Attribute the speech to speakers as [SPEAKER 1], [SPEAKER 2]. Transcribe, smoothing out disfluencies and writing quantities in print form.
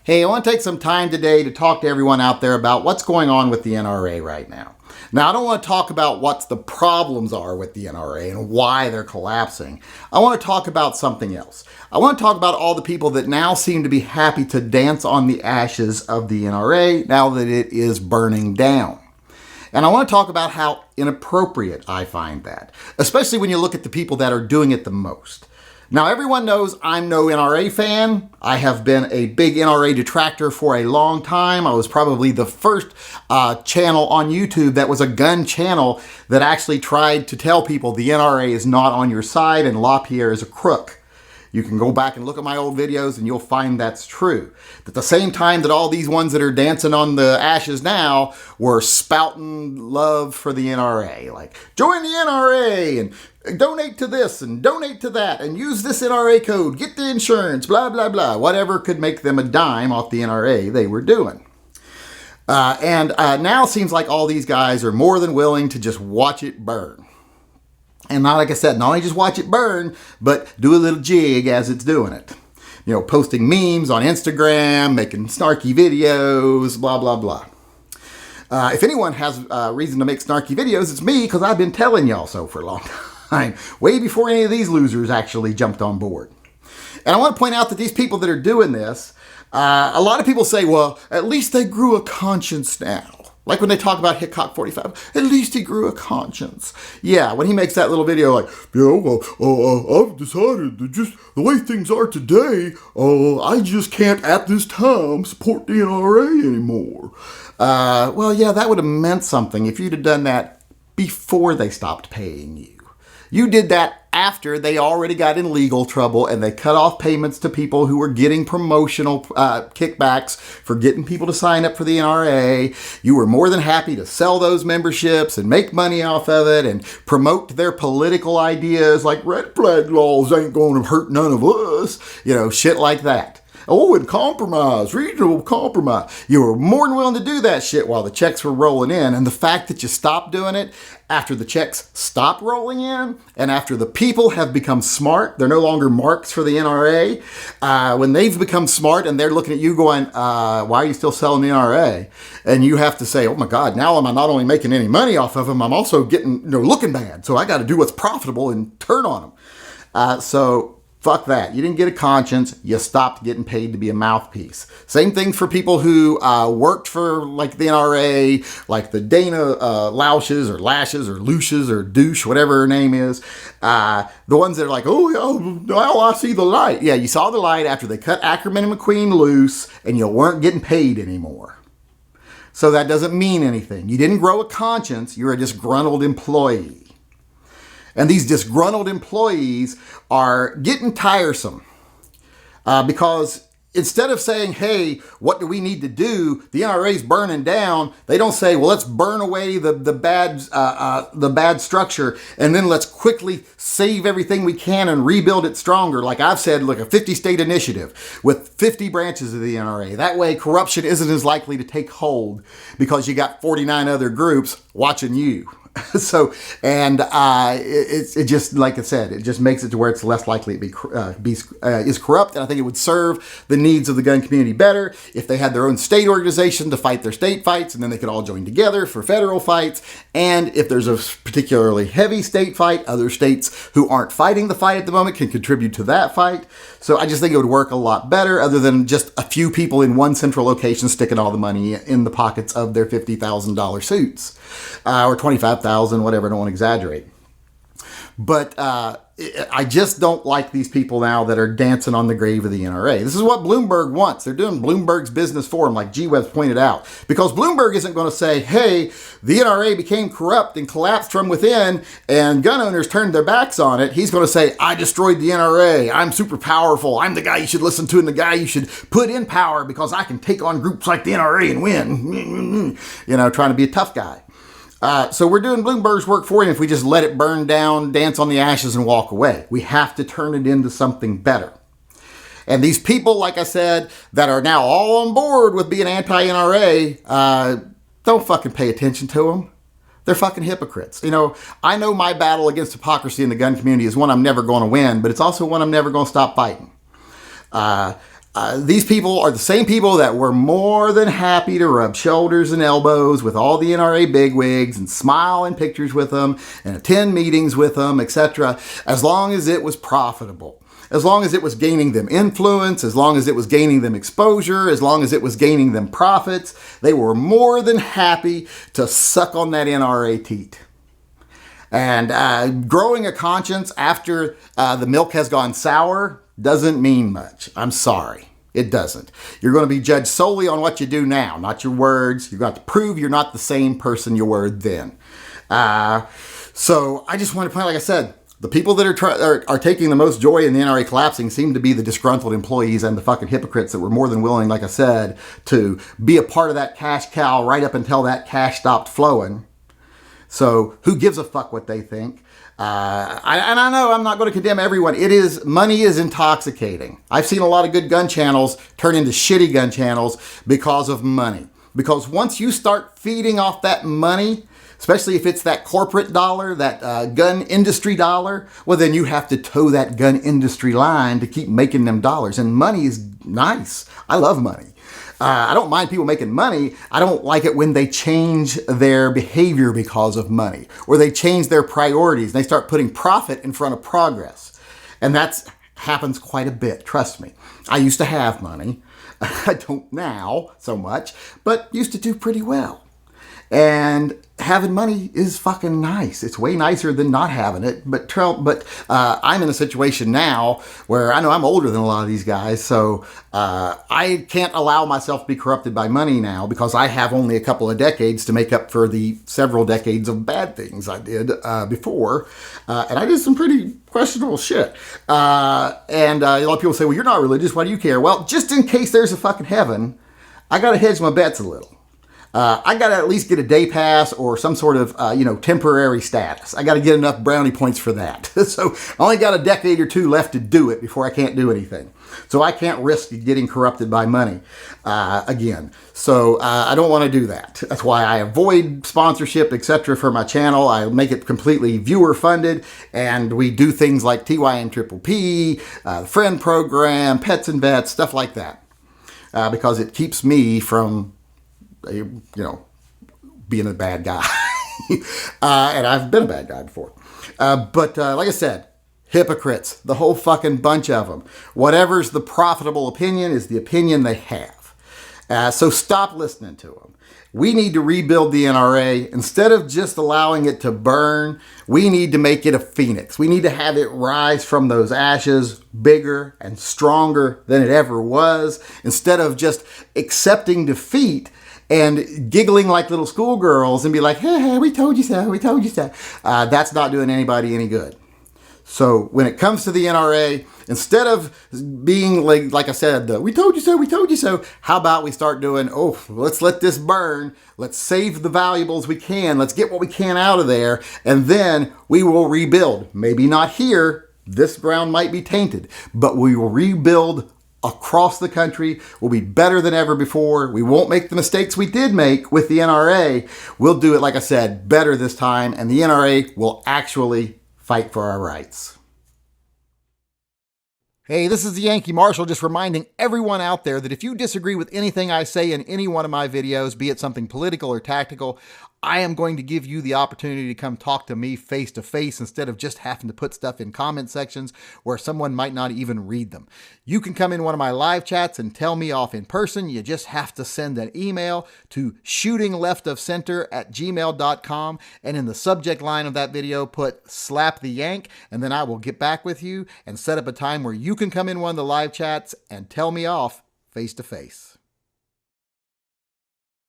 [SPEAKER 1] Hey, I want to take some time today to talk to everyone out there about what's going on with the NRA right now. Now, I don't want to talk about what the problems are with the NRA and why they're collapsing. I want to talk about something else. I want to talk about all the people that now seem to be happy to dance on the ashes of the NRA now that it is burning down. And I want to talk about how inappropriate I find that, especially when you look at the people that are doing it the most. Now, everyone knows I'm no NRA fan. I have been a big NRA detractor for a long time. I was probably the first channel on YouTube that was a gun channel that actually tried to tell people the NRA is not on your side and LaPierre is a crook. You can go back and look at my old videos and you'll find that's true. At the same time that all these ones that are dancing on the ashes now were spouting love for the NRA. Like, join the NRA and donate to this and donate to that and use this NRA code, get the insurance, blah, blah, blah. Whatever could make them a dime off the NRA they were doing. And now it seems like all these guys are more than willing to just watch it burn. And not, like I said, not only just watch it burn, but do a little jig as it's doing it. You know, posting memes on Instagram, making snarky videos, blah, blah, blah. If anyone has reason to make snarky videos, it's me, because I've been telling y'all so for a long time, way before any of these losers actually jumped on board. And I want to point out that these people that are doing this, a lot of people say, well, at least they grew a conscience now. Like when they talk about Hickok 45, at least he grew a conscience. Yeah, when he makes that little video like, I've decided that just the way things are today, I just can't at this time support the NRA anymore. Well, yeah, that would have meant something if you'd have done that before they stopped paying you. You did that after they already got in legal trouble and they cut off payments to people who were getting promotional kickbacks for getting people to sign up for the NRA. You were more than happy to sell those memberships and make money off of it and promote their political ideas like red flag laws ain't going to hurt none of us, you know, shit like that. Oh, and compromise, reasonable compromise. You were more than willing to do that shit while the checks were rolling in. And the fact that you stopped doing it after the checks stopped rolling in and after the people have become smart, they're no longer marks for the NRA. When they've become smart and they're looking at you going, why are you still selling the NRA? And you have to say, oh my God, now I'm not only making any money off of them, I'm also getting, looking bad. So I got to do what's profitable and turn on them. So fuck that. You didn't get a conscience. You stopped getting paid to be a mouthpiece. Same thing for people who worked for like the NRA, like the Dana Loushes or Lashes or Lucius or Douche, whatever her name is. The ones that are like, now I see the light. Yeah, you saw the light after they cut Ackerman and McQueen loose and you weren't getting paid anymore. So that doesn't mean anything. You didn't grow a conscience. You're a disgruntled employee. And these disgruntled employees are getting tiresome because instead of saying, hey, what do we need to do? The NRA's burning down. They don't say, well, let's burn away the bad structure and then let's quickly save everything we can and rebuild it stronger. Like I've said, like a 50-state initiative with 50 branches of the NRA. That way corruption isn't as likely to take hold because you got 49 other groups watching you. So, and it just, like I said, it just makes it to where it's less likely to is corrupt. And I think it would serve the needs of the gun community better if they had their own state organization to fight their state fights, and then they could all join together for federal fights. And if there's a particularly heavy state fight, other states who aren't fighting the fight at the moment can contribute to that fight. So I just think it would work a lot better other than just a few people in one central location sticking all the money in the pockets of their $50,000 suits or $25,000, whatever. I don't want to exaggerate. But I just don't like these people now that are dancing on the grave of the NRA. This is what Bloomberg wants. They're doing Bloomberg's business for him, like G-Web's pointed out. Because Bloomberg isn't going to say, hey, the NRA became corrupt and collapsed from within and gun owners turned their backs on it. He's going to say, I destroyed the NRA. I'm super powerful. I'm the guy you should listen to and the guy you should put in power because I can take on groups like the NRA and win. Trying to be a tough guy. So we're doing Bloomberg's work for him if we just let it burn down, dance on the ashes, and walk away. We have to turn it into something better. And these people, like I said, that are now all on board with being anti-NRA, don't fucking pay attention to them. They're fucking hypocrites. You know, I know my battle against hypocrisy in the gun community is one I'm never going to win, but it's also one I'm never going to stop fighting. These people are the same people that were more than happy to rub shoulders and elbows with all the NRA bigwigs and smile in pictures with them and attend meetings with them, etc., as long as it was profitable, as long as it was gaining them influence, as long as it was gaining them exposure, as long as it was gaining them profits. They were more than happy to suck on that NRA teat. And growing a conscience after the milk has gone sour doesn't mean much. I'm sorry. It doesn't. You're going to be judged solely on what you do now, not your words. You're going to have to prove you're not the same person you were then. So I just want to point, like I said, the people that are taking the most joy in the NRA collapsing seem to be the disgruntled employees and the fucking hypocrites that were more than willing, like I said, to be a part of that cash cow right up until that cash stopped flowing. So who gives a fuck what they think? I know I'm not going to condemn everyone. Money is intoxicating. I've seen a lot of good gun channels turn into shitty gun channels because of money. Because once you start feeding off that money, especially if it's that corporate dollar, that gun industry dollar, well, then you have to toe that gun industry line to keep making them dollars. And money is nice. I love money. I don't mind people making money. I don't like it when they change their behavior because of money, or they change their priorities and they start putting profit in front of progress. And that happens quite a bit, trust me. I used to have money. I don't now so much, but used to do pretty well. And having money is fucking nice. It's way nicer than not having it. But I'm in a situation now where I know I'm older than a lot of these guys, so I can't allow myself to be corrupted by money now because I have only a couple of decades to make up for the several decades of bad things I did before. And I did some pretty questionable shit. And a lot of people say, well, you're not religious. Why do you care? Well, just in case there's a fucking heaven, I got to hedge my bets a little. I got to at least get a day pass or some sort of, temporary status. I got to get enough brownie points for that. So I only got a decade or two left to do it before I can't do anything. So I can't risk getting corrupted by money again. So I don't want to do that. That's why I avoid sponsorship, etc. for my channel. I make it completely viewer funded, and we do things like TYN Triple P, the Friend Program, Pets and Vets, stuff like that, because it keeps me from being a bad guy. And I've been a bad guy before. But like I said, hypocrites, the whole fucking bunch of them. Whatever's the profitable opinion is the opinion they have. So stop listening to them. We need to rebuild the NRA. Instead of just allowing it to burn, we need to make it a phoenix. We need to have it rise from those ashes bigger and stronger than it ever was. Instead of just accepting defeat and giggling like little schoolgirls and be like, hey, we told you so, we told you so. That's not doing anybody any good. So when it comes to the NRA, instead of being like I said, we told you so, we told you so, how about we start doing, let's let this burn. Let's save the valuables we can. Let's get what we can out of there. And then we will rebuild. Maybe not here. This ground might be tainted, but we will rebuild across the country. We'll be better than ever before. We won't make the mistakes we did make with the NRA. We'll do it, like I said, better this time, and the NRA will actually fight for our rights. Hey, this is the Yankee Marshal, just reminding everyone out there that if you disagree with anything I say in any one of my videos, be it something political or tactical, I am going to give you the opportunity to come talk to me face to face instead of just having to put stuff in comment sections where someone might not even read them. You can come in one of my live chats and tell me off in person. You just have to send an email to shootingleftofcenter@gmail.com, and in the subject line of that video put slap the yank, and then I will get back with you and set up a time where you can come in one of the live chats and tell me off face to face.